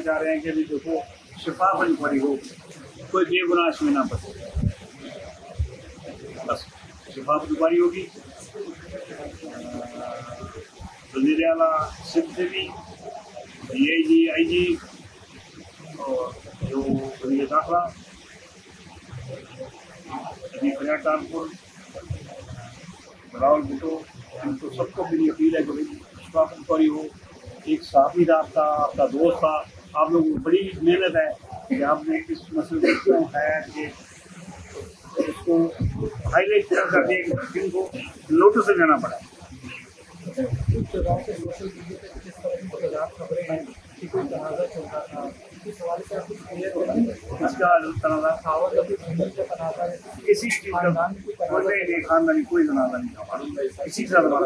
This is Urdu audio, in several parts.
چاہ رہے ہیں کہ بھی دیکھو شفاف انکوائری ہو, کوئی بے گناہ اس میں نہ بچے, بس شفاف انکوائری ہوگی. وزیر اعلیٰ سندھ سے بھی, ڈی آئی جی, آئی جی اور جو وزیر داخلہ ابھی پریاگ ٹرانسپور, راول بھٹو, ان کو سب کو میری اپیل ہے کہ شفاف انکوائری ہو. ایک صحافی تھا آپ کا, آپ کا دوست تھا, آپ لوگوں کو بڑی محنت ہے کہ آپ نے اس مسئلے کو کیوں ہے کہ اس کو ہائی لائٹ کر دیا کہ جن کو نوٹس دینا پڑا. اس کا کسی چیز کا خاندانی کوئی تنازع نہیں تھا, اسی کے ساتھ ہمارا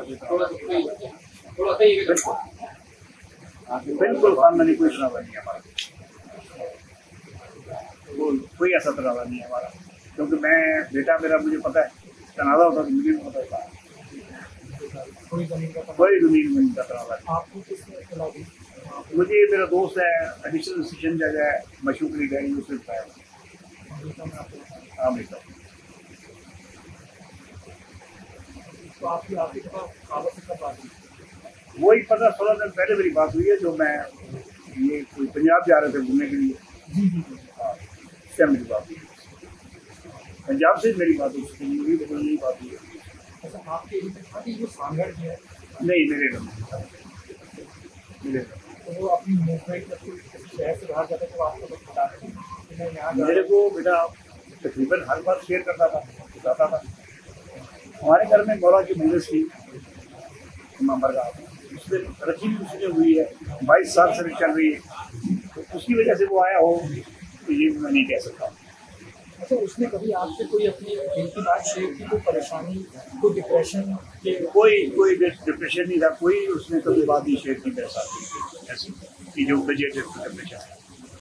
بالکل خاندانی کوئی تنازع نہیں ہے ہمارا, کوئی ایسا تنازع نہیں ہے ہمارا, کیونکہ میں بیٹا میرا مجھے پتہ ہے تنازع ہوتا تو مجھے بھی پتہ ہوتا, کوئی زمین کا تنازع نہیں. مجھے میرا دوست ہے ایڈیشنل سیشن جج ہے مشہور علی ڈیری, اس نے بتایا امریکہ. وہی 15-16 دن پہلے میری بات ہوئی ہے, جو میں یہ کوئی پنجاب جا رہے تھے گھومنے کے لیے, اس سے میری بات ہوئی, پنجاب سے میری بات ہوئی, اس کے لیے بھی یہی بات ہوئی ہے. نہیں میرے میرے کو بیٹا تقریباً ہر بار شیئر کرتا تھا, بتاتا تھا. ہمارے گھر میں مولا کی مجلس تھی امام برگاہ, اس میں ترقی بھی اس نے ہوئی ہے, 22 سال سے چل رہی ہے, تو اس کی وجہ سے وہ آیا ہو تو یہ میں نہیں کہہ سکتا. اچھا, اس نے کبھی آپ سے کوئی اپنی دل کی بات شیئر کی, کوئی پریشانی, کوئی ڈپریشن؟ کوئی ڈپریشن نہیں تھا, کوئی اس نے کبھی بات نہیں شیئر کی میرے ساتھ ایسی جو وجہ ڈپریشن ہے.